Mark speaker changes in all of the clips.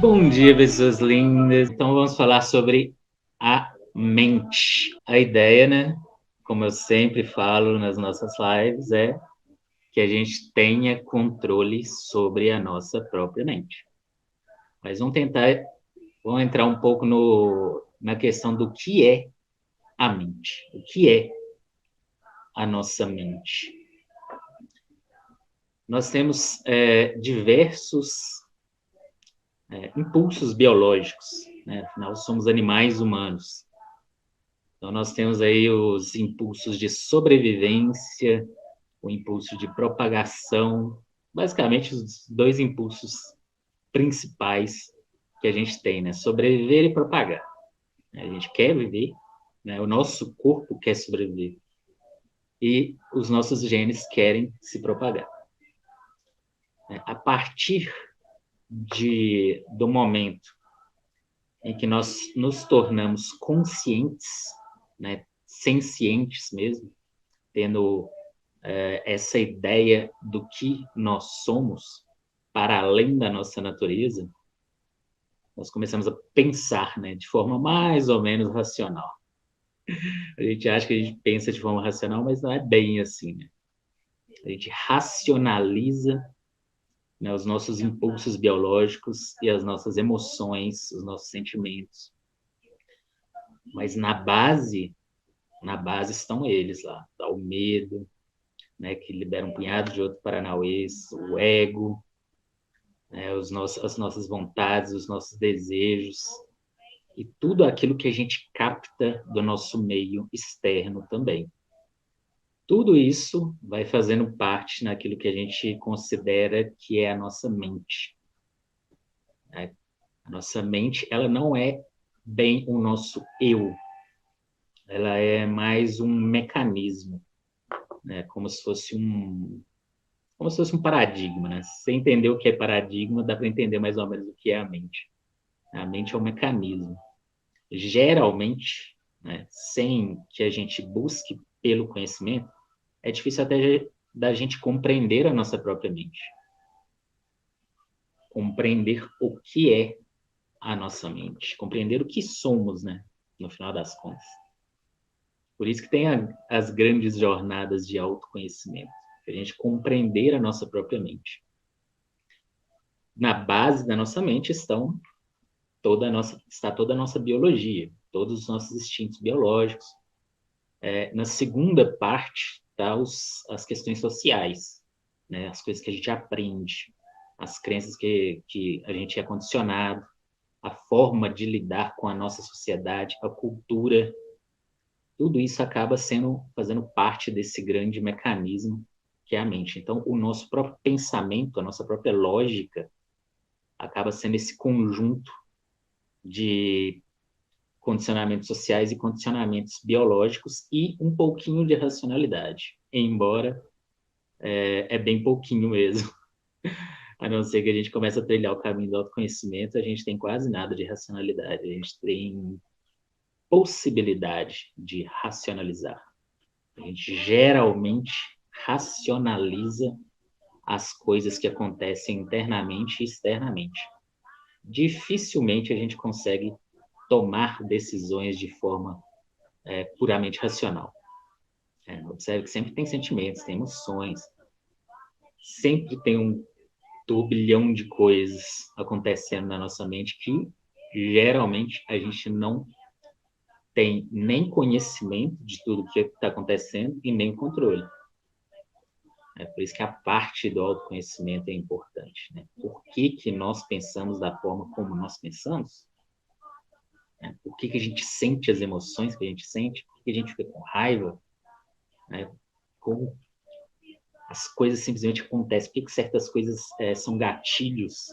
Speaker 1: Bom dia, pessoas lindas. Então, vamos falar sobre a mente. A ideia, né? Como eu sempre falo nas nossas lives, é que a gente tenha controle sobre a nossa própria mente. Mas vamos entrar um pouco na questão do que é a mente. O que é a nossa mente? Nós temos diversos impulsos biológicos, né? Afinal, somos animais humanos. Então, nós temos aí os impulsos de sobrevivência, o impulso de propagação, basicamente os dois impulsos principais que a gente tem, né? Sobreviver e propagar. A gente quer viver, né? O nosso corpo quer sobreviver e os nossos genes querem se propagar. A partir do momento em que nós nos tornamos conscientes, né? Sencientes mesmo, tendo essa ideia do que nós somos para além da nossa natureza, nós começamos a pensar, né, de forma mais ou menos racional. A gente acha que a gente pensa de forma racional, mas não é bem assim, né? A gente racionaliza, né, os nossos impulsos biológicos e as nossas emoções, os nossos sentimentos. Mas na base estão eles lá, tá o medo, né, que libera um punhado de outros paranauês, o ego, né, as nossas vontades, os nossos desejos e tudo aquilo que a gente capta do nosso meio externo também. Tudo isso vai fazendo parte naquilo que a gente considera que é a nossa mente, né? A nossa mente, ela não é bem o nosso eu, ela é mais um mecanismo, né? Como se fosse um paradigma, né? Se você entender o que é paradigma, dá para entender mais ou menos o que é a mente. A mente é um mecanismo. Geralmente, né, sem que a gente busque pelo conhecimento, é difícil até da gente compreender a nossa própria mente. Compreender o que é a nossa mente. Compreender o que somos, né, no final das contas. Por isso que tem as grandes jornadas de autoconhecimento. A gente compreender a nossa própria mente. Na base da nossa mente está toda a nossa biologia, todos os nossos instintos biológicos. Na segunda parte, tá as questões sociais, né? As coisas que a gente aprende, as crenças que a gente é condicionado, a forma de lidar com a nossa sociedade, a cultura, tudo isso acaba fazendo parte desse grande mecanismo que é a mente. Então, o nosso próprio pensamento, a nossa própria lógica, acaba sendo esse conjunto de condicionamentos sociais e condicionamentos biológicos e um pouquinho de racionalidade, embora é bem pouquinho mesmo. A não ser que a gente comece a trilhar o caminho do autoconhecimento, a gente tem quase nada de racionalidade, a gente tem possibilidade de racionalizar. A gente geralmente racionaliza as coisas que acontecem internamente e externamente. Dificilmente a gente consegue tomar decisões de forma puramente racional. Observe que sempre tem sentimentos, tem emoções, sempre tem um turbilhão de coisas acontecendo na nossa mente que geralmente a gente não tem nem conhecimento de tudo que está acontecendo e nem controle. É por isso que a parte do autoconhecimento é importante, né? Por que nós pensamos da forma como nós pensamos? Por que a gente sente as emoções que a gente sente? Por que a gente fica com raiva? Né? Como as coisas simplesmente acontecem? Por que certas coisas são gatilhos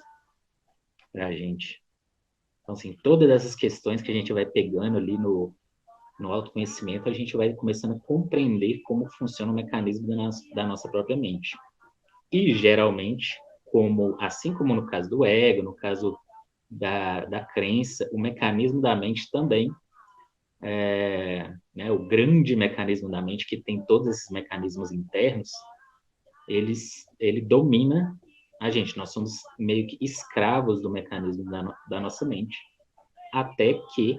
Speaker 1: para a gente? Então, assim, todas essas questões que a gente vai pegando ali no autoconhecimento, a gente vai começando a compreender como funciona o mecanismo da nossa própria mente. E, geralmente, assim como no caso do ego, no caso da crença, o mecanismo da mente também, né, o grande mecanismo da mente, que tem todos esses mecanismos internos, ele domina nós somos meio que escravos do mecanismo da nossa mente, até que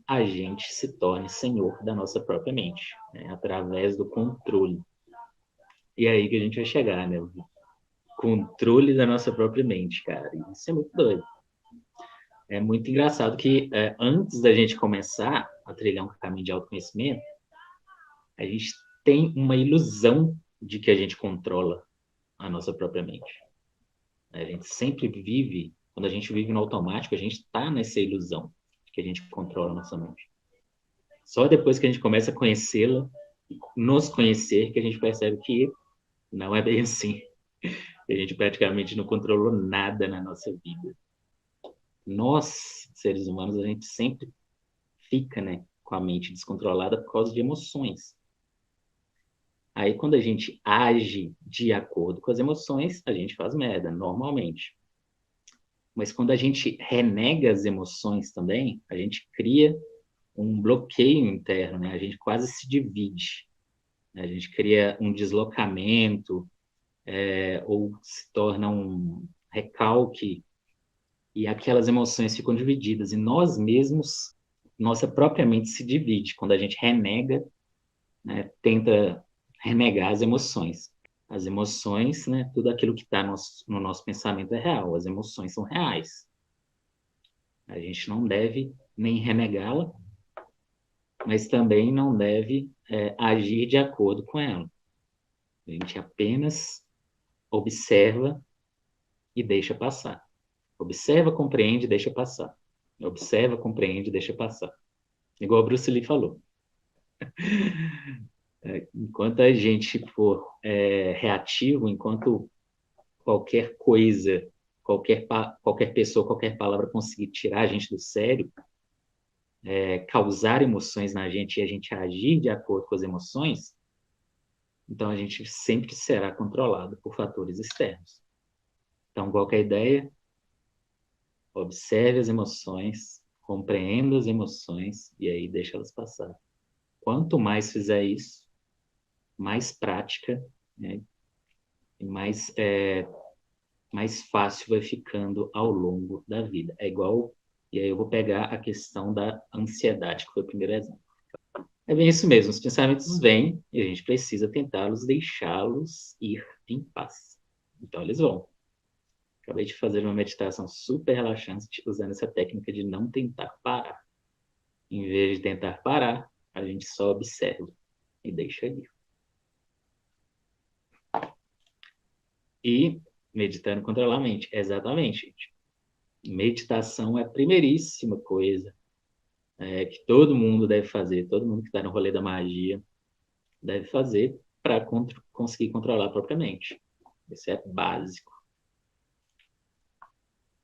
Speaker 1: a gente se torne senhor da nossa própria mente, né? Através do controle. E é aí que a gente vai chegar, né? O controle da nossa própria mente, cara. Isso é muito doido. É muito engraçado que antes da gente começar a trilhar um caminho de autoconhecimento, a gente tem uma ilusão de que a gente controla a nossa própria mente. A gente sempre vive, quando a gente vive no automático, a gente está nessa ilusão de que a gente controla a nossa mente. Só depois que a gente começa a conhecê-la, nos conhecer, que a gente percebe que não é bem assim. A gente praticamente não controlou nada na nossa vida. Nós, seres humanos, a gente sempre fica, né, com a mente descontrolada por causa de emoções. Aí, quando a gente age de acordo com as emoções, a gente faz merda, normalmente. Mas quando a gente renega as emoções também, a gente cria um bloqueio interno, né? A gente quase se divide, né? A gente cria um deslocamento, ou se torna um recalque, e aquelas emoções ficam divididas. E nós mesmos, nossa própria mente se divide quando a gente renega, né? Tenta renegar as emoções. As emoções, né? Tudo aquilo que está no nosso pensamento é real. As emoções são reais. A gente não deve nem renegá-la, mas também não deve agir de acordo com ela. A gente apenas observa e deixa passar. Observa, compreende, deixa passar. Observa, compreende, deixa passar. Igual o Bruce Lee falou. Enquanto a gente for reativo, enquanto qualquer coisa, qualquer pessoa, qualquer palavra conseguir tirar a gente do sério, causar emoções na gente e a gente agir de acordo com as emoções, então a gente sempre será controlado por fatores externos. Então, qual que é a ideia? Observe as emoções, compreenda as emoções e aí deixa elas passar. Quanto mais fizer isso, mais prática, né, e mais fácil vai ficando ao longo da vida. É igual, e aí eu vou pegar a questão da ansiedade, que foi o primeiro exemplo. É bem isso mesmo, os pensamentos vêm e a gente precisa tentá-los, deixá-los ir em paz. Então eles vão. Acabei de fazer uma meditação super relaxante usando essa técnica de não tentar parar. Em vez de tentar parar, a gente só observa e deixa ir. E meditando controlar a mente. Exatamente, gente. Meditação é a primeiríssima coisa que todo mundo deve fazer, todo mundo que está no rolê da magia deve fazer para conseguir controlar a própria mente. Isso é básico.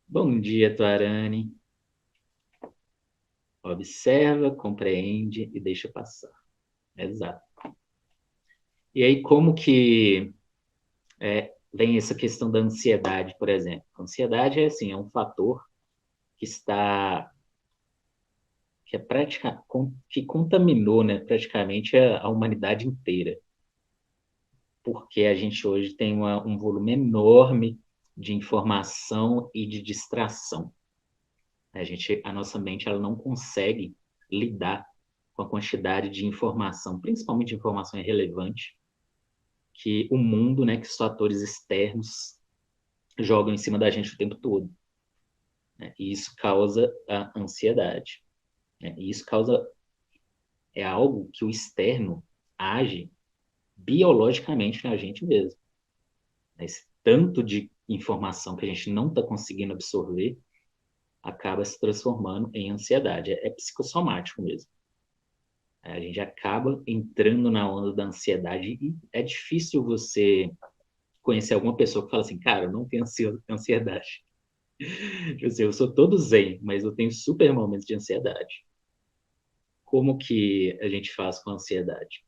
Speaker 1: Bom dia, Tuarane. Observa, compreende e deixa passar. Exato. E aí, como que vem essa questão da ansiedade, por exemplo? A ansiedade é assim, é um fator que está que contaminou, né, praticamente a humanidade inteira, porque a gente hoje tem um volume enorme de informação e de distração. A nossa mente ela não consegue lidar com a quantidade de informação, principalmente informação irrelevante, que o mundo, né, que os fatores externos jogam em cima da gente o tempo todo, né? E isso causa a ansiedade, né? E isso é algo que o externo age biologicamente na gente mesmo. Esse tanto de informação que a gente não está conseguindo absorver acaba se transformando em ansiedade. É psicossomático mesmo. A gente acaba entrando na onda da ansiedade e é difícil você conhecer alguma pessoa que fala assim, cara, eu não tenho ansiedade. Eu sou todo zen, mas eu tenho super momentos de ansiedade. Como que a gente faz com a ansiedade?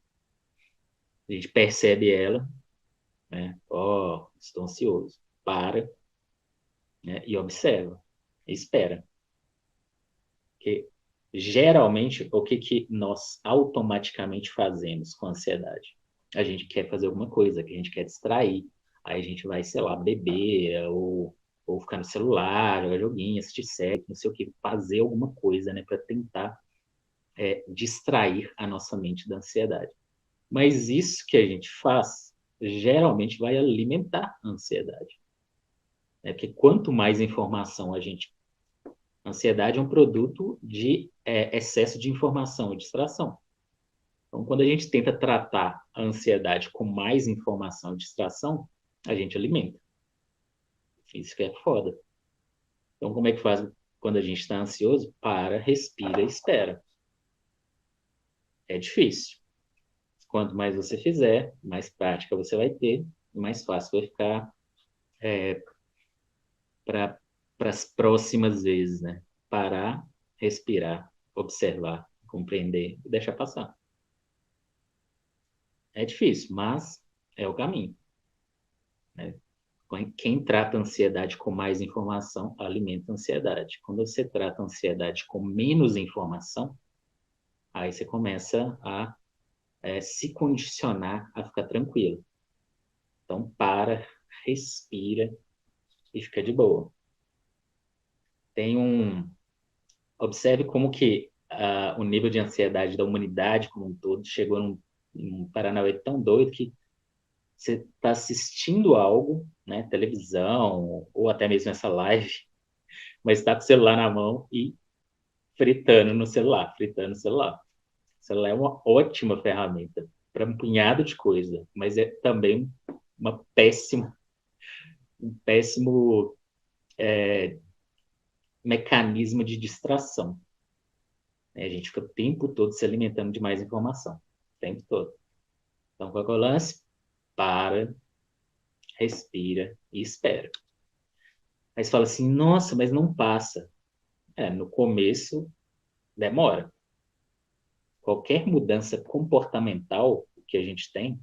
Speaker 1: A gente percebe ela, né? Ó, estou ansioso. Para, né? E observa. E espera. Porque, geralmente, o que nós automaticamente fazemos com a ansiedade? A gente quer fazer alguma coisa, que a gente quer distrair, Aí a gente vai, sei lá, beber ou ficar no celular, jogar joguinho, assistir série, não sei o que, fazer alguma coisa, né, para tentar distrair a nossa mente da ansiedade. Mas isso que a gente faz geralmente vai alimentar a ansiedade. Né? Porque quanto mais informação a gente. A ansiedade é um produto de excesso de informação e distração. Então, quando a gente tenta tratar a ansiedade com mais informação e distração, a gente alimenta. Isso que é foda. Então, como é que faz quando a gente está ansioso? Para, respira e espera. É difícil. Quanto mais você fizer, mais prática você vai ter, mais fácil vai ficar para as próximas vezes, né? Parar, respirar, observar, compreender e deixar passar. É difícil, mas é o caminho, né? Quem trata a ansiedade com mais informação, alimenta a ansiedade. Quando você trata a ansiedade com menos informação, aí você começa a se condicionar a ficar tranquilo. Então, para, respira e fica de boa. Tem um... Observe como que o nível de ansiedade da humanidade como um todo chegou num Paranauê tão doido que você está assistindo algo, né, televisão, ou até mesmo essa live, mas está com o celular na mão e fritando no celular, fritando no celular. O celular é uma ótima ferramenta para um punhado de coisa, mas é também um péssimo mecanismo de distração. Né? A gente fica o tempo todo se alimentando de mais informação, o tempo todo. Então, qual é o lance? Para, respira e espera. Aí você fala assim, nossa, mas não passa. No começo demora. Qualquer mudança comportamental que a gente tem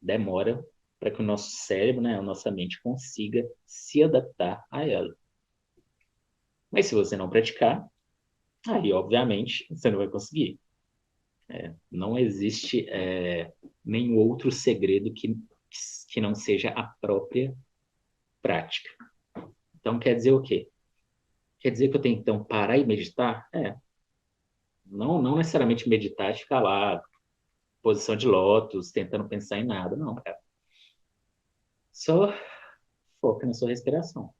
Speaker 1: demora para que o nosso cérebro, né, a nossa mente consiga se adaptar a ela. Mas se você não praticar, aí obviamente você não vai conseguir. Não existe nenhum outro segredo que não seja a própria prática. Então quer dizer o quê? Quer dizer que eu tenho que então parar e meditar? Não necessariamente meditar e ficar lá, posição de lótus, tentando pensar em nada, não, cara. Só foca na sua respiração.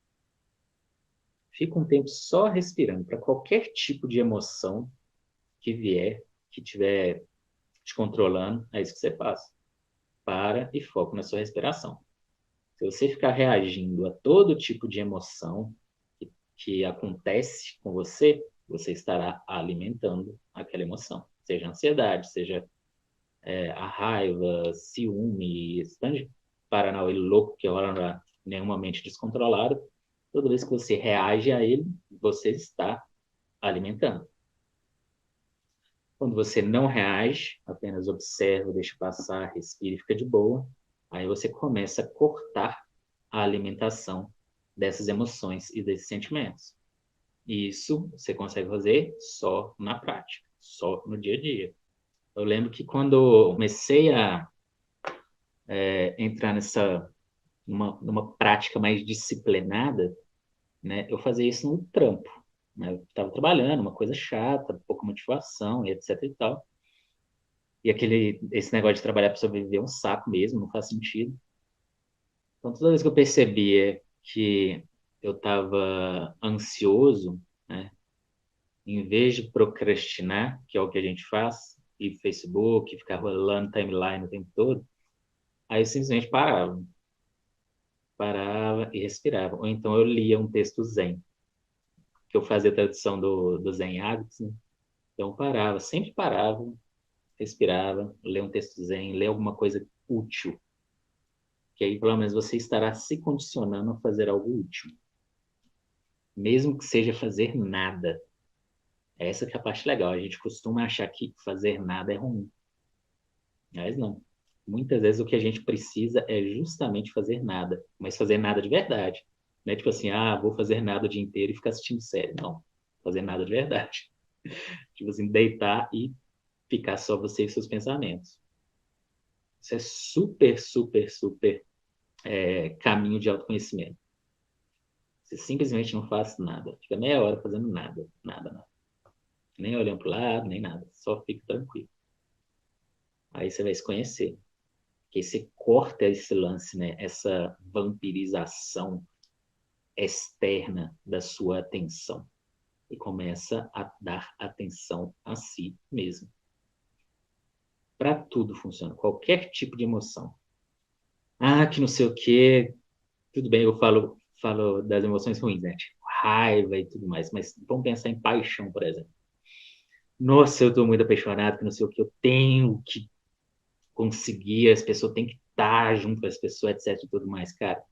Speaker 1: Fica um tempo só respirando para qualquer tipo de emoção que vier, que estiver te controlando, é isso que você faz. Para e foca na sua respiração. Se você ficar reagindo a todo tipo de emoção que acontece com você, você estará alimentando aquela emoção. Seja ansiedade, seja a raiva, ciúme, esse tanto de paranauê louco que rola nenhuma mente descontrolada. Toda vez que você reage a ele, você está alimentando. Quando você não reage, apenas observa, deixa passar, respira e fica de boa, aí você começa a cortar a alimentação dessas emoções e desses sentimentos. E isso você consegue fazer só na prática, só no dia a dia. Eu lembro que quando eu comecei a entrar numa prática mais disciplinada, né, eu fazia isso no trampo. Né? Eu estava trabalhando, uma coisa chata, pouca motivação e etc e tal. E esse negócio de trabalhar para sobreviver é um saco mesmo, não faz sentido. Então, toda vez que eu percebia que eu estava ansioso, né, em vez de procrastinar, que é o que a gente faz, ir Facebook, ficar rolando timeline o tempo todo, aí eu simplesmente parava e respirava. Ou então eu lia um texto zen, que eu fazia a tradução do Zen Hábitos, né? Então eu parava, sempre parava, respirava, lia um texto zen, lia alguma coisa útil, que aí pelo menos você estará se condicionando a fazer algo útil, mesmo que seja fazer nada. Essa que é a parte legal. A gente costuma achar que fazer nada é ruim, mas não. Muitas vezes o que a gente precisa é justamente fazer nada, mas fazer nada de verdade. Não é tipo assim, vou fazer nada o dia inteiro e ficar assistindo série. Não, fazer nada de verdade. Tipo assim, deitar e ficar só você e seus pensamentos. Isso é super, super, super caminho de autoconhecimento. Você simplesmente não faz nada. Fica meia hora fazendo nada, nada, nada. Nem olhando para o lado, nem nada. Só fica tranquilo. Aí você vai se conhecer. Porque você corta esse lance, né? Essa vampirização externa da sua atenção. E começa a dar atenção a si mesmo. Para tudo funciona. Qualquer tipo de emoção. Ah, que não sei o quê. Tudo bem, eu falo das emoções ruins, né? Tipo, raiva e tudo mais. Mas vamos pensar em paixão, por exemplo. Nossa, eu estou muito apaixonado, que não sei o que, eu tenho que conseguir, as pessoas têm que estar junto com as pessoas, etc e tudo mais, cara.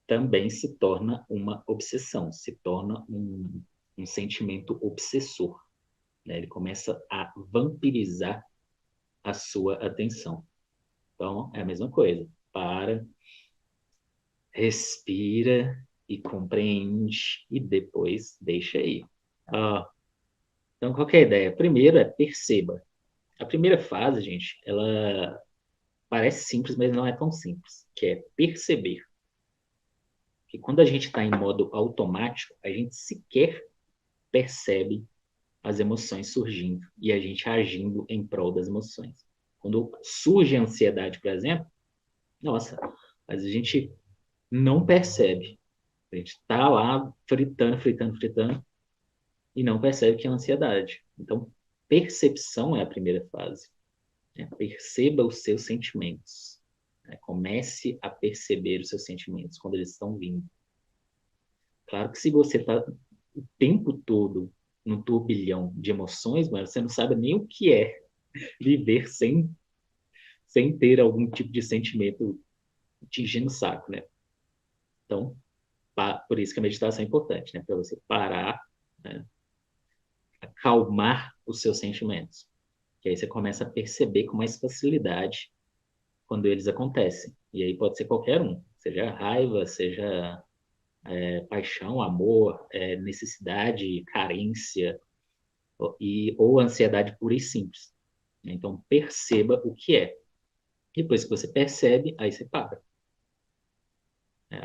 Speaker 1: Também se torna uma obsessão, se torna um sentimento obsessor, né? Ele começa a vampirizar a sua atenção. Então, é a mesma coisa. Para, respira e compreende e depois deixa aí. Ah, então, qual que é a ideia? Primeiro é perceba. A primeira fase, gente, ela parece simples, mas não é tão simples, que é perceber. Que quando a gente está em modo automático, a gente sequer percebe as emoções surgindo e a gente agindo em prol das emoções. Quando surge a ansiedade, por exemplo, nossa, mas a gente não percebe. A gente está lá fritando, fritando, fritando e não percebe que é ansiedade. Então, percepção é a primeira fase. Né? Perceba os seus sentimentos. Né? Comece a perceber os seus sentimentos quando eles estão vindo. Claro que se você está o tempo todo num turbilhão de emoções, mas você não sabe nem o que é viver sem ter algum tipo de sentimento te enchendo o saco, né? Então, por isso que a meditação é importante, né? Para você parar, né? Acalmar os seus sentimentos. Que aí você começa a perceber com mais facilidade quando eles acontecem. E aí pode ser qualquer um, seja raiva, seja paixão, amor, necessidade, carência, ou ansiedade pura e simples. Então, perceba o que é. Depois que você percebe, aí você para. É,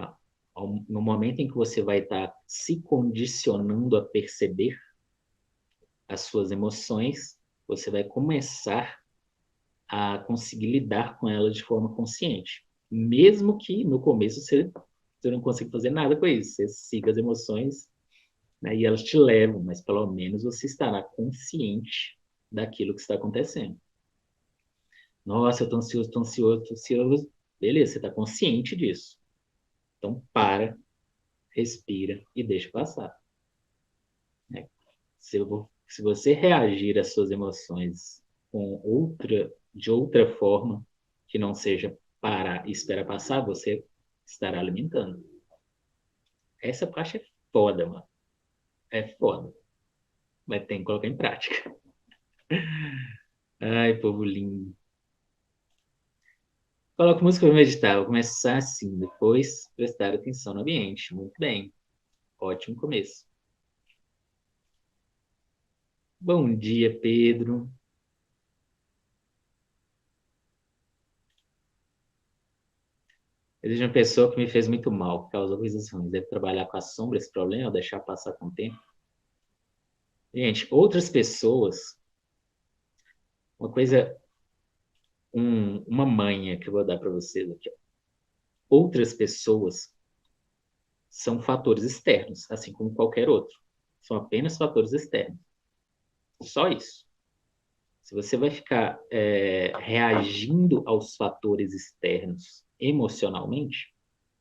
Speaker 1: no momento em que você vai estar se condicionando a perceber as suas emoções, você vai começar a conseguir lidar com elas de forma consciente. Mesmo que no começo você não consiga fazer nada com isso. Você siga as emoções, né, e elas te levam, mas pelo menos você estará consciente daquilo que está acontecendo. Nossa, eu tô ansioso, tô ansioso, tô ansioso. Beleza, você está consciente disso. Então, para, respira e deixa passar. Né? Se você reagir às suas emoções de outra forma, que não seja parar e esperar passar, você estará alimentando. Essa parte é foda, mano. É foda. Mas tem que colocar em prática. Ai, povo lindo. Coloco música para meditar. Vou começar assim, depois prestar atenção no ambiente. Muito bem. Ótimo começo. Bom dia, Pedro. Existe uma pessoa que me fez muito mal, que causou coisas ruins. Deve trabalhar com a sombra esse problema, ou deixar passar com o tempo. Gente, outras pessoas, uma coisa, uma manha que eu vou dar para vocês aqui. Ó. Outras pessoas são fatores externos, assim como qualquer outro. São apenas fatores externos. Só isso. Se você vai ficar reagindo aos fatores externos emocionalmente,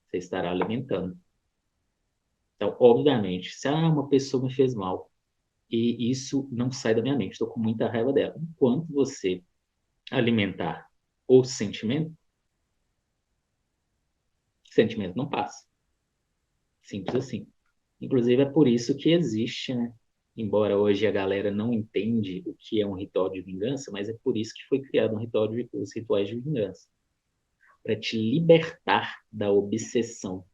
Speaker 1: você estará alimentando. Então, obviamente, se uma pessoa me fez mal e isso não sai da minha mente, estou com muita raiva dela. Enquanto você alimentar o sentimento não passa. Simples assim. Inclusive, é por isso que existe, né? Embora hoje a galera não entende o que é um ritual de vingança, mas é por isso que foi criado os rituais de vingança. Para te libertar da obsessão,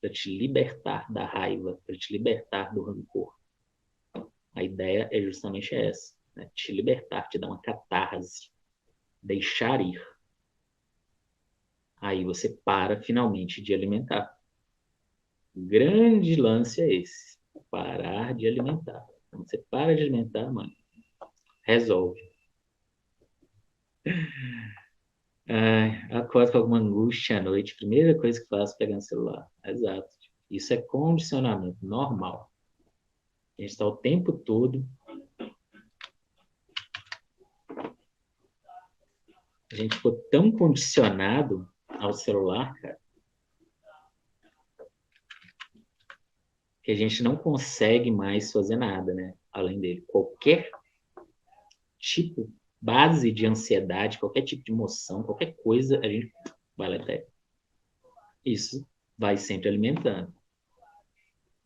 Speaker 1: para te libertar da raiva, para te libertar do rancor. A ideia é justamente essa, né? Te libertar, te dar uma catarse, deixar ir. Aí você para finalmente de alimentar. O grande lance é esse: parar de alimentar. Quando você para de alimentar, mano, resolve. Ai, acordo com alguma angústia à noite, primeira coisa que faço é pegar no celular. Exato. Isso é condicionamento normal. A gente está o tempo todo, a gente ficou tão condicionado ao celular, cara, que a gente não consegue mais fazer nada, né? Além dele. Qualquer tipo, base de ansiedade, qualquer tipo de emoção, qualquer coisa, a gente vai lá até. Isso vai sempre alimentando.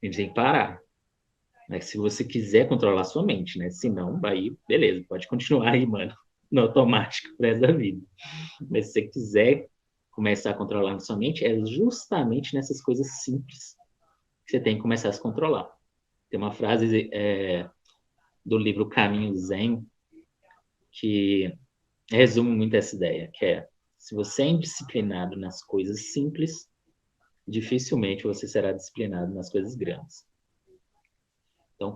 Speaker 1: A gente tem que parar. Né? Se você quiser controlar sua mente, né? Se não, aí, beleza, pode continuar aí, mano, no automático pro resto da vida. Mas se você quiser começar a controlar sua mente, é justamente nessas coisas simples que você tem que começar a se controlar. Tem uma frase do livro Caminho Zen que resume muito essa ideia, que é: se você é indisciplinado nas coisas simples, dificilmente você será disciplinado nas coisas grandes. Então,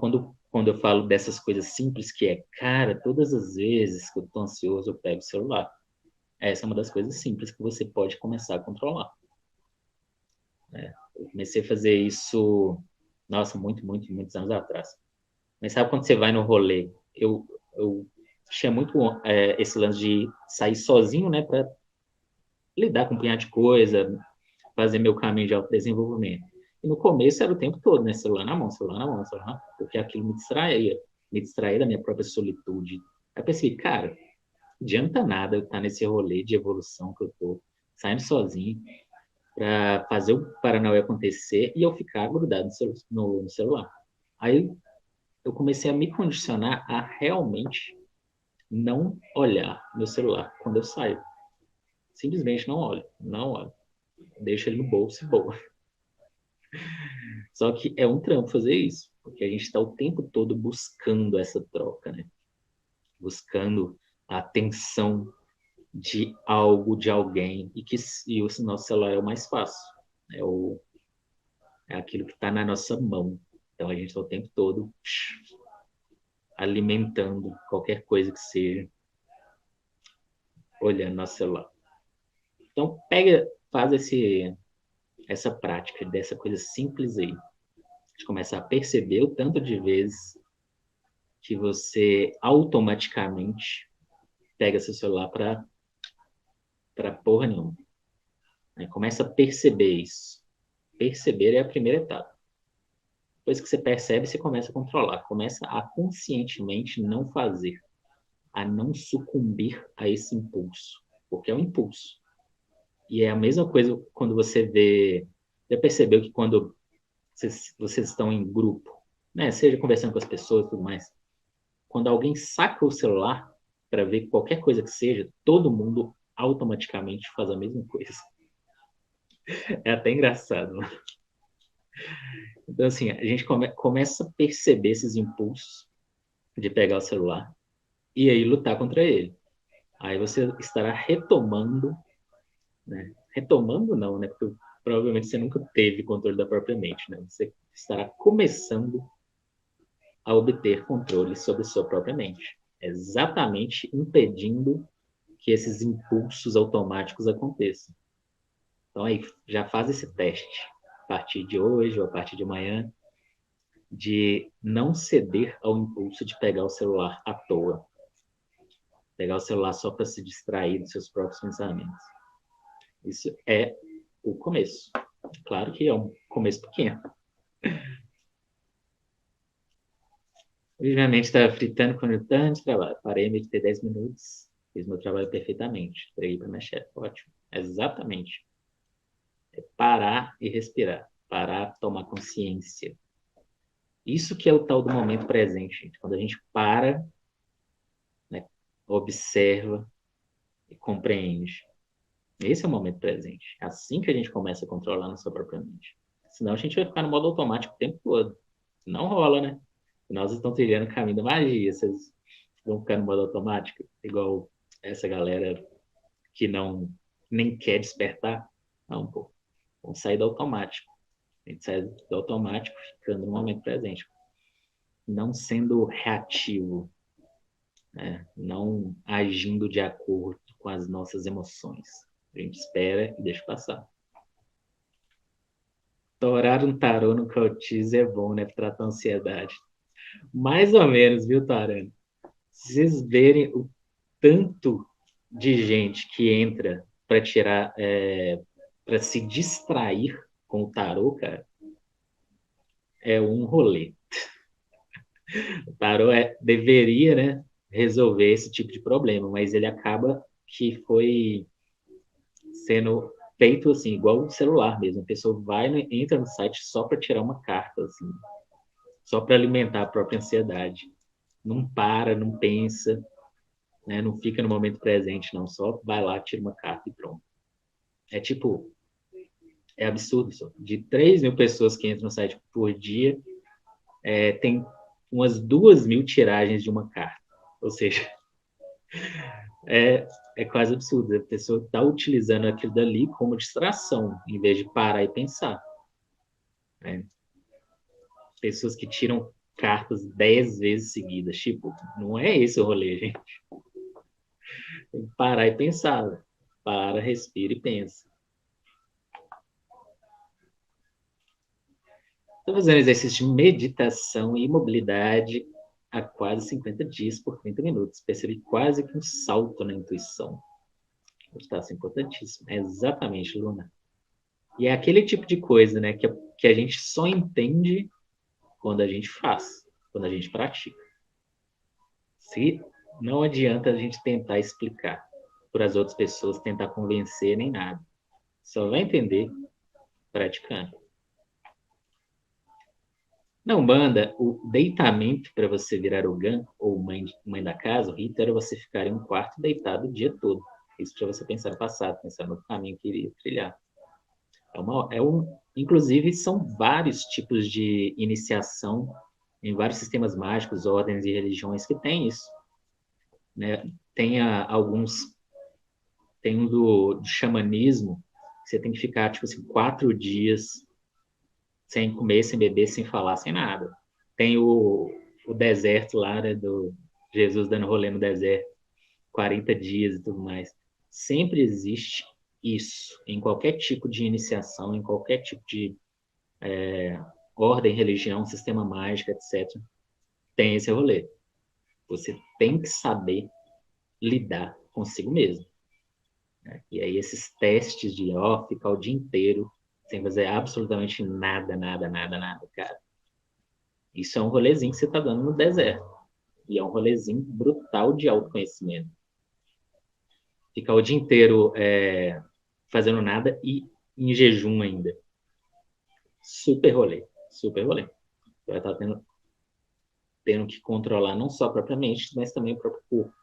Speaker 1: quando eu falo dessas coisas simples, que é, cara, todas as vezes que eu tô ansioso, eu pego o celular. Essa é uma das coisas simples que você pode começar a controlar. Né? Eu comecei a fazer isso, nossa, muitos anos atrás. Mas sabe quando você vai no rolê? Eu tinha muito esse lance de sair sozinho, né, para lidar com um punhado de coisa, fazer meu caminho de autodesenvolvimento. E no começo era o tempo todo, né? Celular na mão, celular na mão, celular na mão, porque aquilo me distraía da minha própria solitude. Aí eu pensei, cara, não adianta nada eu estar nesse rolê de evolução que eu tô, saindo sozinho, para fazer o Paranauê acontecer e eu ficar grudado no celular. Aí eu comecei a me condicionar a realmente não olhar meu celular quando eu saio. Simplesmente não olho, não olho. Deixo ele no bolso e boa. Só que é um trampo fazer isso, porque a gente está o tempo todo buscando essa troca, né? Buscando a atenção de algo, de alguém, e o nosso celular é o mais fácil. É aquilo que está na nossa mão. Então a gente está o tempo todo alimentando qualquer coisa que seja, olhando nosso celular. Então faz essa prática dessa coisa simples aí, de começar a perceber o tanto de vezes que você automaticamente pega seu celular para porra nenhuma. Né? Começa a perceber isso. Perceber é a primeira etapa. Depois que você percebe, você começa a controlar. Começa a conscientemente não fazer, a não sucumbir a esse impulso. Porque é um impulso. E é a mesma coisa quando você vê. Já percebeu que quando vocês estão em grupo, né? Seja conversando com as pessoas e tudo mais, quando alguém saca o celular para ver qualquer coisa que seja, todo mundo automaticamente faz a mesma coisa. É até engraçado. Então, assim, a gente começa a perceber esses impulsos de pegar o celular e aí lutar contra ele. Aí você estará retomando, né? Retomando não, né? Porque provavelmente você nunca teve controle da própria mente, né? Você estará começando a obter controle sobre sua própria mente. Exatamente impedindo que esses impulsos automáticos aconteçam. Então aí, já faz esse teste a partir de hoje ou a partir de amanhã, de não ceder ao impulso de pegar o celular à toa. Pegar o celular só para se distrair dos seus próprios pensamentos. Isso é o começo. Claro que é um começo pequeno. Hoje minha mente está fritando com o tanto de trabalho. Parei, meditei 10 minutos, fiz meu trabalho perfeitamente. Entreguei para minha chefe. Ótimo. Exatamente. É parar e respirar. Parar, tomar consciência. Isso que é o tal do momento presente, gente. Quando a gente para, né, observa e compreende. Esse é o momento presente. É assim que a gente começa a controlar nossa própria mente. Senão a gente vai ficar no modo automático o tempo todo. Não rola, né? Nós estamos trilhando o caminho da magia. Vocês vão ficar no modo automático, igual essa galera que não nem quer despertar. Não, pô. Vamos sair do automático. A gente sai do automático ficando no momento presente. Não sendo reativo, né? Não agindo de acordo com as nossas emoções. A gente espera e deixa passar. Torar um tarô no cautiz é bom, né? Pra tratar a ansiedade. Mais ou menos, viu, Tarano? Se vocês verem o tanto de gente que entra para tirar, para se distrair com o tarô, cara, é um rolê. O tarô deveria, né, resolver esse tipo de problema, mas ele acaba que foi sendo feito assim, igual o celular mesmo. A pessoa vai, entra no site só para tirar uma carta, assim, só para alimentar a própria ansiedade. Não para, não pensa, né, não fica no momento presente, não. Só vai lá, tira uma carta e pronto. É tipo, é absurdo isso. De 3.000 pessoas que entram no site por dia, tem umas 2.000 tiragens de uma carta. Ou seja, é quase absurdo. A pessoa está utilizando aquilo dali como distração, em vez de parar e pensar. Né? Pessoas que tiram cartas 10 vezes seguidas. Tipo, não é esse o rolê, gente. Tem que parar e pensar. Né? Para, respira e pensa. Estou fazendo exercício de meditação e mobilidade há quase 50 dias por 30 minutos. Percebi quase que um salto na intuição. Está assim, importantíssimo. É exatamente, Luna. E é aquele tipo de coisa, né, que a gente só entende quando a gente faz, quando a gente pratica. Se não adianta a gente tentar explicar para as outras pessoas, tentar convencer nem nada. Só vai entender praticando. Na Umbanda, o deitamento para você virar ogã ou mãe da casa, o rito era você ficar em um quarto deitado o dia todo. Isso para você pensar no passado, pensar no caminho que iria trilhar. Inclusive, são vários tipos de iniciação em vários sistemas mágicos, ordens e religiões que têm isso. Né? Tem alguns, tem um do xamanismo, que você tem que ficar, tipo assim, 4 dias sem comer, sem beber, sem falar, sem nada. Tem o deserto lá, né, do Jesus dando rolê no deserto, 40 dias e tudo mais. Sempre existe isso, em qualquer tipo de iniciação, em qualquer tipo de ordem, religião, sistema mágico, etc. Tem esse rolê. Você tem que saber lidar consigo mesmo. Né? E aí esses testes de, ficar o dia inteiro sem fazer absolutamente nada, nada, nada, nada, cara. Isso é um rolezinho que você está dando no deserto. E é um rolezinho brutal de autoconhecimento. Ficar o dia inteiro fazendo nada e em jejum ainda. Super rolê. Super rolê. Você vai estar tendo que controlar não só a própria mente, mas também o próprio corpo.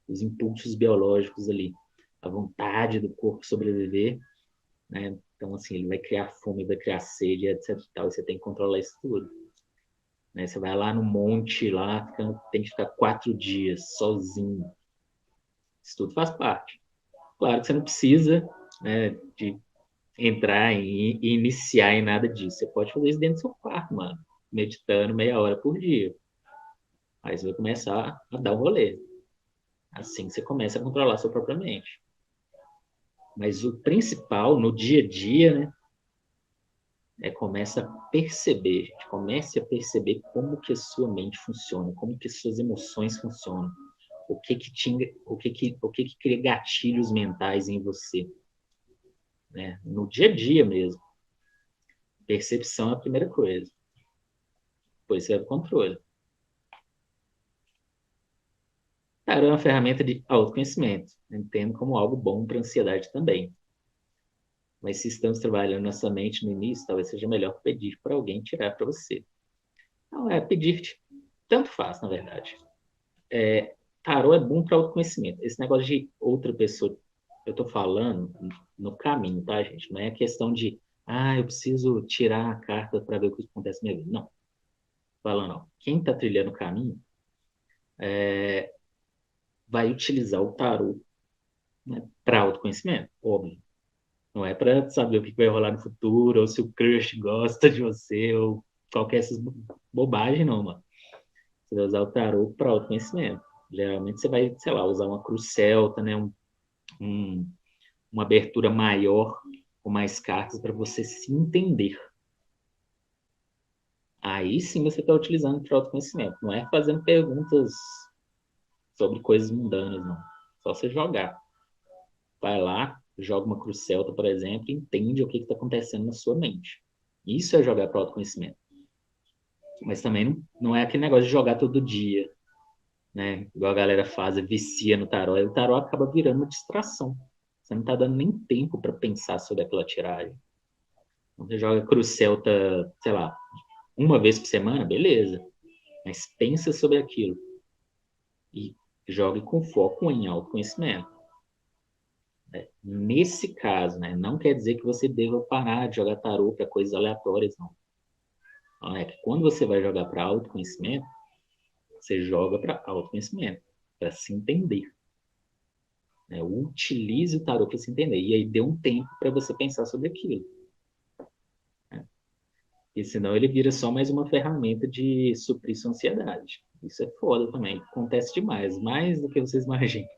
Speaker 1: Os impulsos biológicos ali. A vontade do corpo sobreviver. Né? Então, assim, ele vai criar fome, vai criar sede, etc. E tal, e você tem que controlar isso tudo. Né? Você vai lá no monte, lá, tem que ficar 4 dias sozinho. Isso tudo faz parte. Claro que você não precisa, né, de entrar e iniciar em nada disso. Você pode fazer isso dentro do seu quarto, mano, meditando meia hora por dia. Aí você vai começar a dar um rolê. Assim você começa a controlar a sua própria mente. Mas o principal, no dia a dia, né, começa a perceber, gente. Comece a perceber como que a sua mente funciona, como que as suas emoções funcionam, o que que cria gatilhos mentais em você, né? No dia a dia mesmo. Percepção é a primeira coisa. Depois você é o controle. Cara, é uma ferramenta de autoconhecimento. Entendo como algo bom para ansiedade também. Mas se estamos trabalhando nossa mente no início, talvez seja melhor pedir para alguém tirar para você. Não, pedir tanto faz, na verdade. Tarô é bom para autoconhecimento. Esse negócio de outra pessoa, eu estou falando no caminho, tá, gente? Não é questão de, eu preciso tirar a carta para ver o que acontece na minha vida. Não. Falando, não. Quem está trilhando o caminho vai utilizar o tarô né? Para autoconhecimento, óbvio. Não é para saber o que vai rolar no futuro, ou se o crush gosta de você, ou qualquer essas bobagem, não, mano. Você vai usar o tarô para autoconhecimento. Geralmente você vai, sei lá, usar uma cruz celta, né? Um, uma abertura maior, com mais cartas, para você se entender. Aí sim você está utilizando para autoconhecimento. Não é fazendo perguntas sobre coisas mundanas, não. Só você jogar. Vai lá, joga uma cruz celta, por exemplo, e entende o que está acontecendo na sua mente. Isso é jogar para autoconhecimento. Mas também não é aquele negócio de jogar todo dia, né? Igual a galera faz, vicia no tarô. Aí o tarô acaba virando uma distração. Você não está dando nem tempo para pensar sobre aquela tiragem. Então, você joga cruz celta, sei lá, uma vez por semana, beleza. Mas pensa sobre aquilo. E jogue com foco em autoconhecimento. Nesse caso, né, não quer dizer que você deva parar de jogar tarô para coisas aleatórias, não. Então, é que quando você vai jogar para autoconhecimento, você joga para autoconhecimento, para se entender. Né? Utilize o tarô para se entender. E aí dê um tempo para você pensar sobre aquilo. Né? E senão ele vira só mais uma ferramenta de suprir sua ansiedade. Isso é foda também. Acontece demais, mais do que vocês imaginam.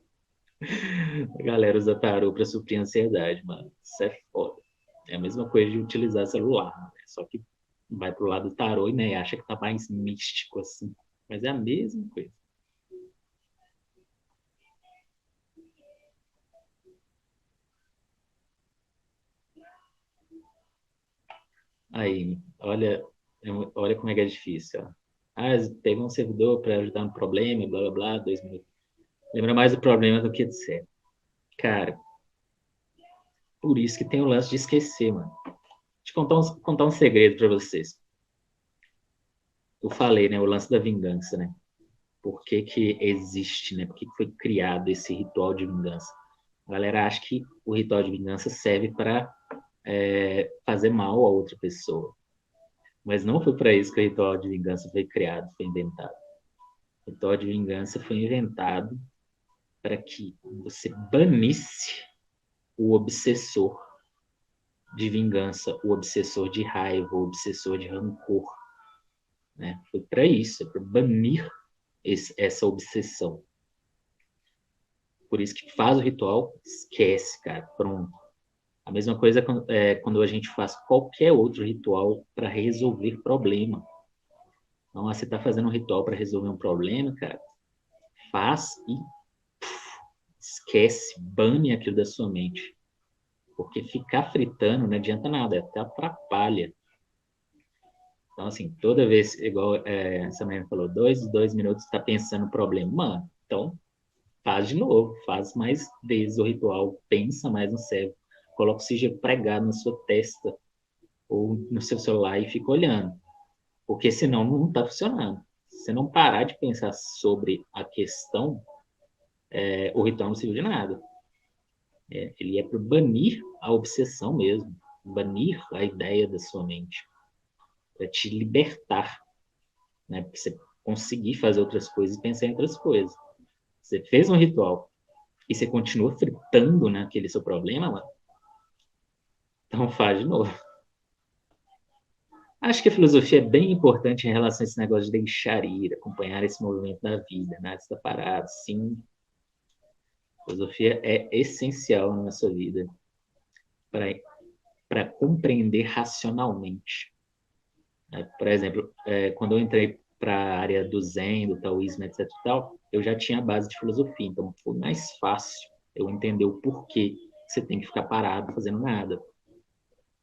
Speaker 1: A galera usa tarô para suprir a ansiedade, mano. Isso é foda. É a mesma coisa de utilizar celular, né? Só que vai pro lado do tarô e né, acha que tá mais místico assim. Mas é a mesma coisa. Aí, olha como é que é difícil. Ó. Ah, teve um servidor para ajudar no problema, blá blá blá, 2 minutos. Lembra mais do problema do que de ser. Cara, por isso que tem o lance de esquecer, mano. Deixa eu contar um segredo para vocês. Eu falei, né, o lance da vingança, né? Por que que existe, né? Por que que foi criado esse ritual de vingança? A galera acha que o ritual de vingança serve para fazer mal a outra pessoa. Mas não foi para isso que o ritual de vingança foi criado, foi inventado. O ritual de vingança foi inventado para que você banisse o obsessor de vingança, o obsessor de raiva, o obsessor de rancor. Né? Foi para isso, é para banir essa obsessão. Por isso que faz o ritual, esquece, cara, pronto. A mesma coisa quando a gente faz qualquer outro ritual para resolver problema. Então, você está fazendo um ritual para resolver um problema, cara, faz e esquece, bane aquilo da sua mente. Porque ficar fritando não adianta nada, até atrapalha. Então, assim, toda vez, igual essa manhã falou, 2 minutos está pensando no problema. Mano, então faz de novo, faz mais vezes o ritual, pensa mais no cérebro, coloca o sigilo pregado na sua testa ou no seu celular e fica olhando. Porque senão não está funcionando. Se você não parar de pensar sobre a questão, o ritual não serve de nada. Ele é para banir a obsessão mesmo, banir a ideia da sua mente, para te libertar, né? Para você conseguir fazer outras coisas e pensar em outras coisas. Você fez um ritual e você continua fritando naquele seu problema, mano, então faz de novo. Acho que a filosofia é bem importante em relação a esse negócio de deixar ir, acompanhar esse movimento da vida, nada está parado, sim. A filosofia é essencial na nossa vida para compreender racionalmente. Por exemplo, quando eu entrei para a área do Zen, do Taoísmo, etc. e tal, eu já tinha a base de filosofia, então foi mais fácil eu entender o porquê você tem que ficar parado fazendo nada.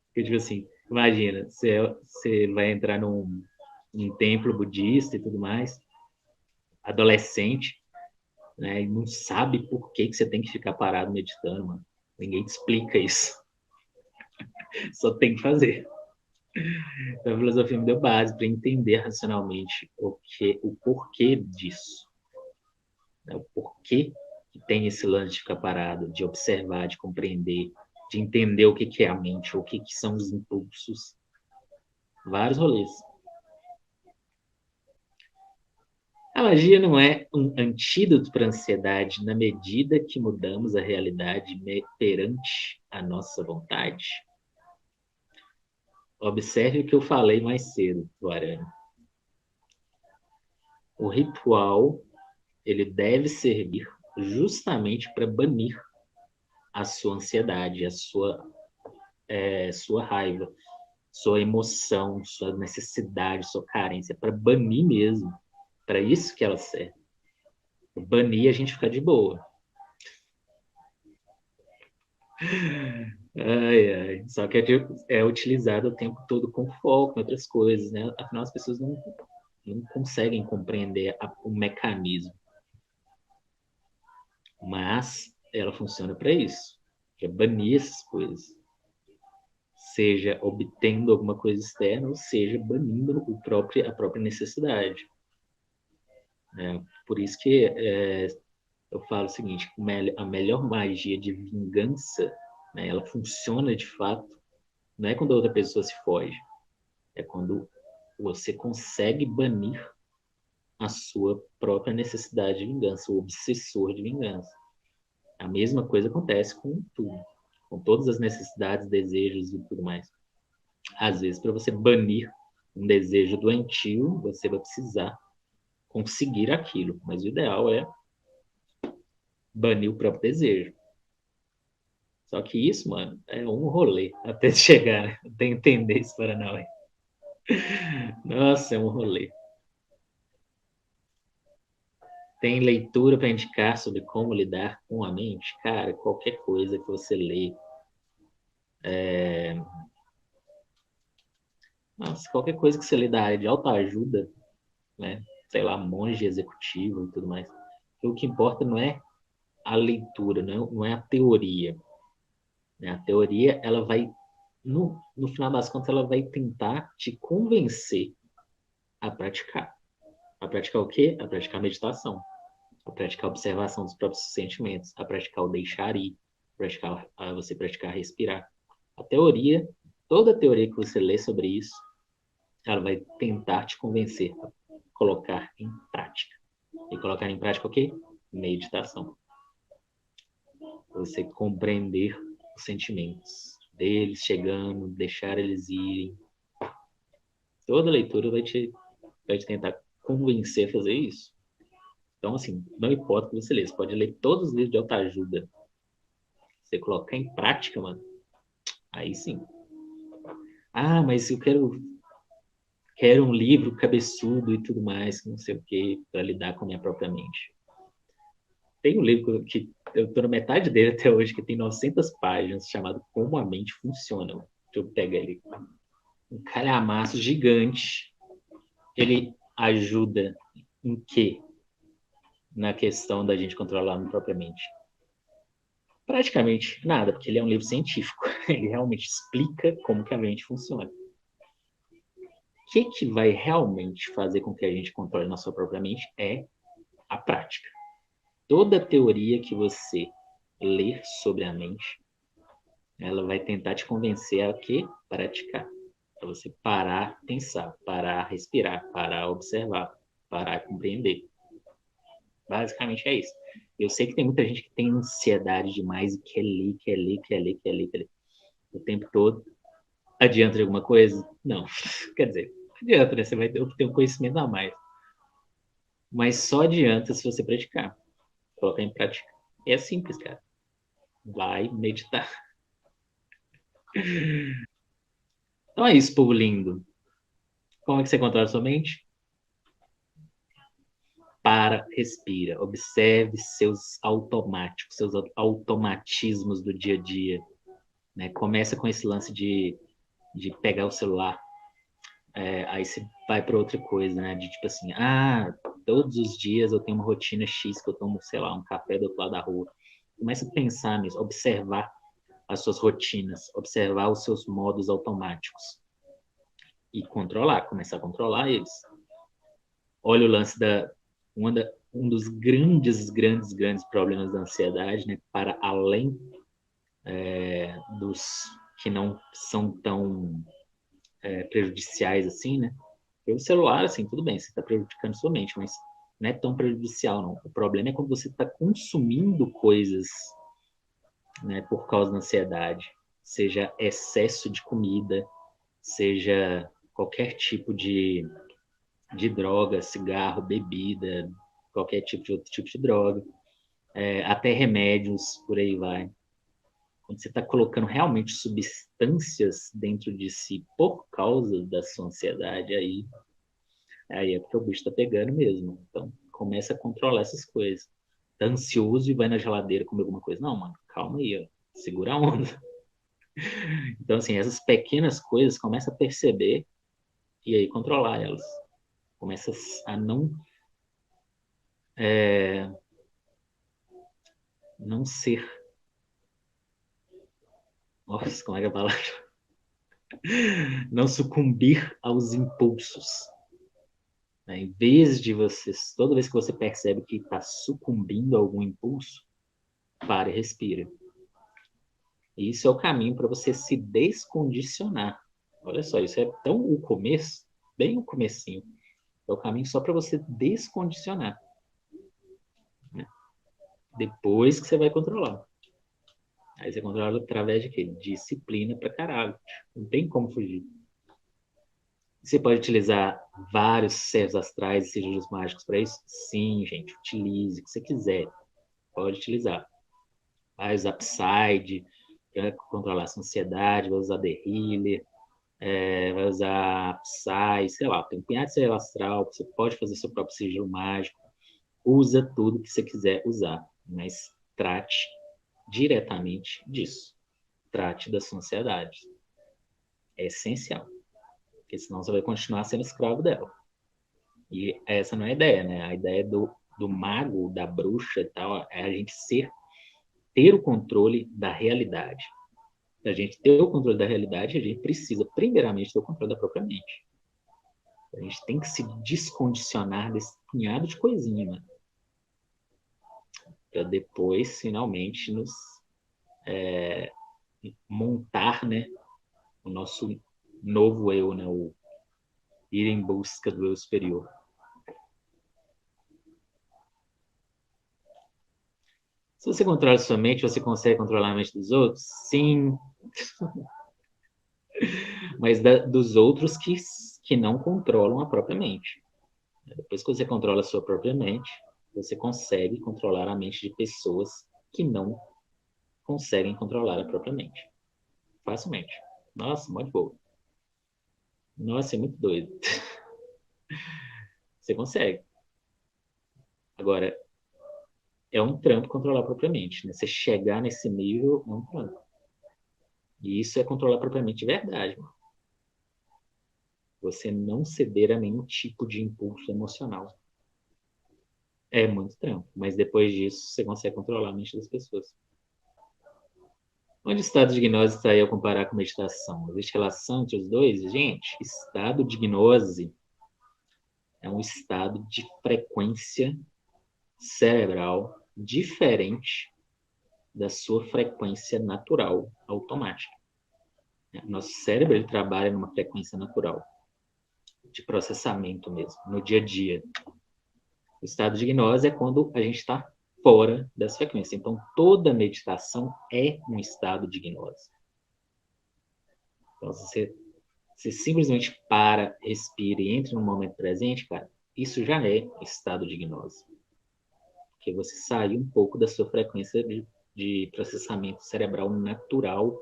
Speaker 1: Porque, tipo assim, imagina, você vai entrar num templo budista e tudo mais, adolescente, né, e não sabe por que você tem que ficar parado meditando, mano. Ninguém te explica isso. Só tem que fazer. Então, a filosofia me deu base para entender racionalmente o porquê disso. Né? O porquê que tem esse lance de ficar parado, de observar, de compreender, de entender o que, que é a mente, o que, que são os impulsos. Vários rolês. A magia não é um antídoto para a ansiedade na medida que mudamos a realidade perante a nossa vontade? Observe o que eu falei mais cedo, Guarani. O ritual, ele deve servir justamente para banir a sua ansiedade, a sua raiva, sua emoção, sua necessidade, sua carência, para banir mesmo. Para isso que ela serve. Banir a gente fica de boa. Ai, ai. Só que é utilizado o tempo todo com foco em outras coisas, né? Afinal, as pessoas não conseguem compreender o mecanismo. Mas ela funciona para isso, que é banir essas coisas. Seja obtendo alguma coisa externa, ou seja, banindo a própria necessidade. Por isso que eu falo o seguinte, a melhor magia de vingança, né, ela funciona de fato, não é quando a outra pessoa se foge, é quando você consegue banir a sua própria necessidade de vingança, o obsessor de vingança. A mesma coisa acontece com tudo, com todas as necessidades, desejos e tudo mais. Às vezes, para você banir um desejo doentio, você vai precisar conseguir aquilo, mas o ideal é banir o próprio desejo. Só que isso, mano, é um rolê até chegar, né? Até entender isso para não. Nossa, é um rolê. Tem leitura para indicar sobre como lidar com a mente? Cara, qualquer coisa que você lê. Nossa, qualquer coisa que você lê da área de autoajuda, né? Sei lá, monge executivo e tudo mais. O que importa não é a leitura, não é a teoria. Né? A teoria, ela vai, no final das contas, ela vai tentar te convencer a praticar. A praticar o quê? A praticar a meditação. A praticar a observação dos próprios sentimentos. A praticar o deixar ir. A você praticar respirar. A teoria, toda teoria que você lê sobre isso, ela vai tentar te convencer a colocar em prática. E colocar em prática o quê? Meditação. Você compreender os sentimentos deles chegando, deixar eles irem. Toda leitura vai te tentar convencer a fazer isso. Então, assim, não importa o que você lê, você pode ler todos os livros de autoajuda. Você colocar em prática, mano, aí sim. Ah, mas eu quero um livro cabeçudo e tudo mais, não sei o que, para lidar com a minha própria mente. Tem um livro que eu tô na metade dele até hoje, que tem 900 páginas, chamado Como a Mente Funciona. Deixa eu pegar ele. Um calhamaço gigante. Ele ajuda em quê? Na questão da gente controlar propriamente. Praticamente nada, porque ele é um livro científico. Ele realmente explica como que a mente funciona. O que vai realmente fazer com que a gente controle nossa própria mente é a prática. Toda teoria que você ler sobre a mente, ela vai tentar te convencer a que praticar. Para você parar, pensar, parar, respirar, parar, observar, parar, compreender. Basicamente é isso. Eu sei que tem muita gente que tem ansiedade demais e quer ler, quer ler, quer ler, quer ler, quer ler o tempo todo. Adianta de alguma coisa? Não. Quer dizer, adianta, né? Você vai ter um conhecimento a mais. Mas só adianta se você praticar. Colocar em prática. É simples, cara. Vai meditar. Então é isso, povo lindo. Como é que você controla a sua mente? Para, respira. Observe seus automáticos, seus automatismos do dia a dia. Né? Começa com esse lance de pegar o celular. Aí você vai para outra coisa, né? De tipo assim, todos os dias eu tenho uma rotina X que eu tomo, sei lá, um café do outro lado da rua. Começa a pensar nisso, observar as suas rotinas, observar os seus modos automáticos e controlar, começar a controlar eles. Olha o lance um dos grandes problemas da ansiedade, né? Para além dos que não são tão prejudiciais assim, né? O celular, assim, tudo bem, você está prejudicando sua mente, mas não é tão prejudicial, não. O problema é quando você está consumindo coisas, né, por causa da ansiedade, seja excesso de comida, seja qualquer tipo de droga, cigarro, bebida, qualquer tipo de outro tipo de droga, até remédios, por aí vai. Quando você está colocando realmente substâncias dentro de si por causa da sua ansiedade, aí é porque o bicho está pegando mesmo. Então, começa a controlar essas coisas. Tá ansioso e vai na geladeira comer alguma coisa. Não, mano, calma aí, ó. Segura a onda. Então, assim, essas pequenas coisas, começa a perceber e aí controlar elas. Começa a é, não ser. Nossa, como é que é a palavra? Não sucumbir aos impulsos. Né? Em vez de você, toda vez que você percebe que está sucumbindo a algum impulso, pare e respira. E isso é o caminho para você se descondicionar. Olha só, isso é tão o começo, bem o comecinho. É o caminho só para você descondicionar. Né? Depois que você vai controlar. Aí você controla através de quê? Disciplina pra caralho. Não tem como fugir. Você pode utilizar vários servos astrais e sigilos mágicos para isso? Sim, gente. Utilize o que você quiser. Pode utilizar. Vai usar Psyde para controlar a ansiedade, vai usar The Healer, vai usar Psy, sei lá. Tem um punhado de servo astral, você pode fazer seu próprio sigilo mágico. Usa tudo que você quiser usar, mas trate diretamente disso. Trate da sua ansiedade. É essencial, porque senão você vai continuar sendo escravo dela. E essa não é a ideia, né? A ideia do mago, da bruxa e tal, é a gente ter o controle da realidade. Para a gente ter o controle da realidade, a gente precisa, primeiramente, ter o controle da própria mente. A gente tem que se descondicionar desse punhado de coisinha, mano. Para depois, finalmente, nos montar, né? O nosso novo eu, né? O ir em busca do eu superior. Se você controla sua mente, você consegue controlar a mente dos outros? Sim, mas dos outros que não controlam a própria mente. Depois que você controla a sua própria mente, você consegue controlar a mente de pessoas que não conseguem controlar a própria mente. Facilmente. Nossa, muito boa. Nossa, é muito doido. Você consegue. Agora, é um trampo controlar a própria mente. Né? Você chegar nesse nível é um trampo. E isso é controlar a própria mente de verdade. Mano. Você não ceder a nenhum tipo de impulso emocional. É muito trampo, mas depois disso você consegue controlar a mente das pessoas. Onde o estado de gnose está aí ao comparar com meditação? Existe relação entre os dois? Gente, estado de gnose é um estado de frequência cerebral diferente da sua frequência natural automática. Nosso cérebro ele trabalha numa frequência natural de processamento mesmo, no dia a dia. O estado de gnose é quando a gente está fora dessa frequência. Então, toda meditação é um estado de gnose. Então, você simplesmente para, respira e entra no momento presente, cara, isso já é estado de gnose. Porque você saiu um pouco da sua frequência de processamento cerebral natural,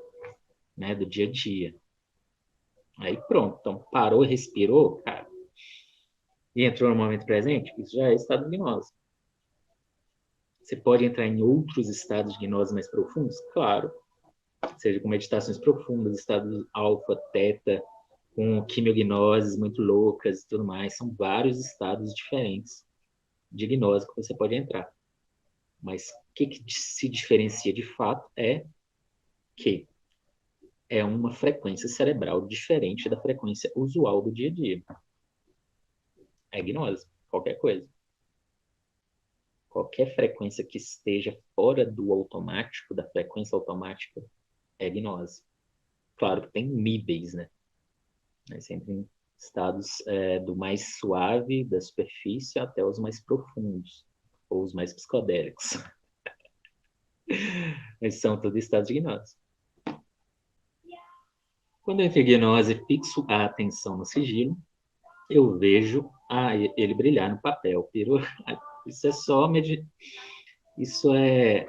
Speaker 1: né, do dia a dia. Aí pronto, então parou, respirou, cara, e entrou no momento presente, isso já é estado de gnose. Você pode entrar em outros estados de gnose mais profundos? Claro, seja com meditações profundas, estados alfa, teta, com quimiognoses muito loucas e tudo mais. São vários estados diferentes de gnose que você pode entrar. Mas o que se diferencia de fato é que é uma frequência cerebral diferente da frequência usual do dia a dia. É gnose, qualquer coisa. Qualquer frequência que esteja fora do automático, da frequência automática, é gnose. Claro que tem níveis, né? Sempre estados do mais suave da superfície até os mais profundos, ou os mais psicodélicos. Mas são todos estados de gnose. Quando eu entro em gnose e fixo a atenção no sigilo, eu vejo ele brilhar no papel. Isso é só isso é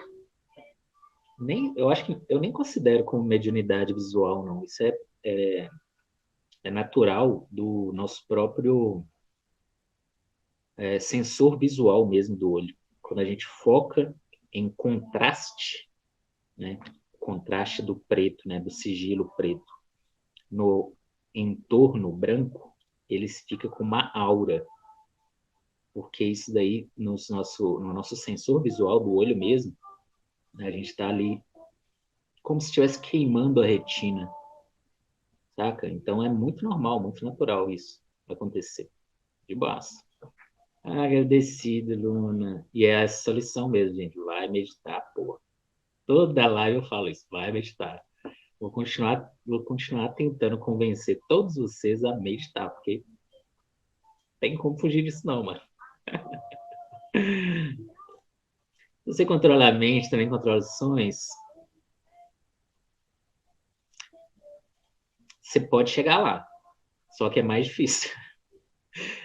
Speaker 1: eu acho que eu nem considero como mediunidade visual, não. Isso é natural do nosso próprio sensor visual mesmo do olho. Quando a gente foca em contraste, né, contraste do preto, né, do sigilo preto, no entorno branco, eles ficam com uma aura, porque isso daí no nosso sensor visual do olho mesmo, né, a gente está ali como se estivesse queimando a retina, saca? Então é muito normal, muito natural isso acontecer, de boa. Agradecido, Luna. E é essa lição mesmo, gente. Vai meditar, pô. Toda live eu falo isso, vai meditar. Vou continuar tentando convencer todos vocês a meditar, porque tem como fugir disso não, mano. Se você controla a mente, também controla os sonhos, você pode chegar lá. Só que é mais difícil.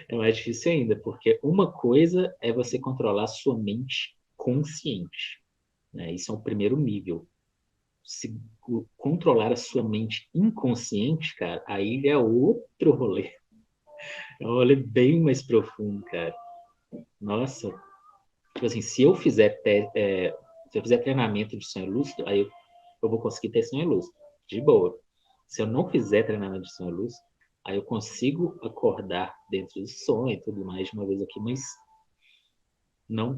Speaker 1: É mais difícil ainda, porque uma coisa é você controlar a sua mente consciente, né? Isso é o primeiro nível. Se controlar a sua mente inconsciente, cara, aí é outro rolê. É um rolê bem mais profundo, cara. Nossa, tipo assim, se eu fizer treinamento de sonho lúcido, aí eu vou conseguir ter sonho lúcido, de boa. Se eu não fizer treinamento de sonho lúcido, aí eu consigo acordar dentro do sonho e tudo mais de uma vez aqui, mas não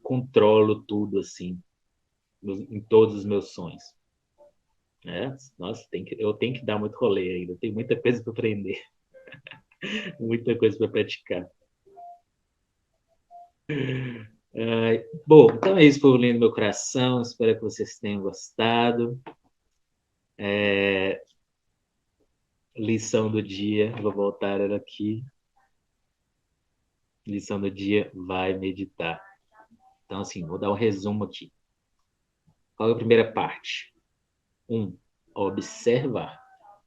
Speaker 1: controlo tudo assim em todos os meus sonhos. Nossa, eu tenho que dar muito rolê ainda, tem muita coisa para aprender, muita coisa para praticar. Bom, então é isso, povo lindo do meu coração. Espero que vocês tenham gostado. Lição do dia, vou voltar ela aqui. Lição do dia, vai meditar. Então, assim, vou dar um resumo aqui. Qual é a primeira parte? 1. Observar.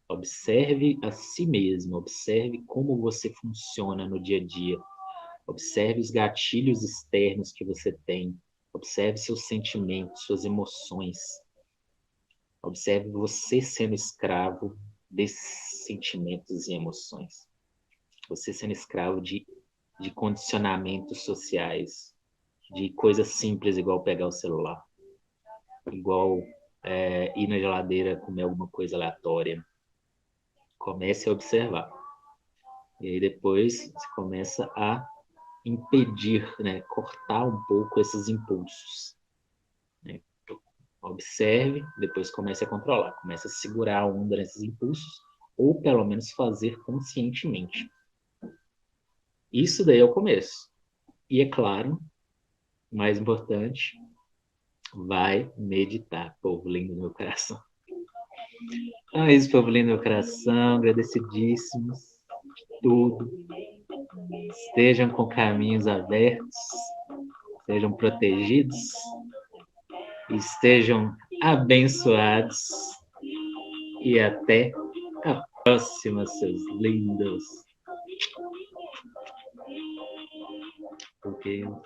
Speaker 1: Observe a si mesmo, observe como você funciona no dia a dia. Observe os gatilhos externos que você tem. Observe seus sentimentos, suas emoções. Observe você sendo escravo desses sentimentos e emoções. Você sendo escravo de condicionamentos sociais, de coisas simples, igual pegar o celular, igual ir na geladeira comer alguma coisa aleatória. Comece a observar. E aí depois você começa a impedir, né, cortar um pouco esses impulsos. Né? Observe, depois comece a controlar, comece a segurar a onda nesses impulsos, ou pelo menos fazer conscientemente. Isso daí é o começo. E é claro, mais importante, vai meditar, povo lindo do meu coração. Então é isso, povo lindo do meu coração, agradecidíssimos de tudo. Estejam com caminhos abertos, sejam protegidos, estejam abençoados e até a próxima, seus lindos. Porque eu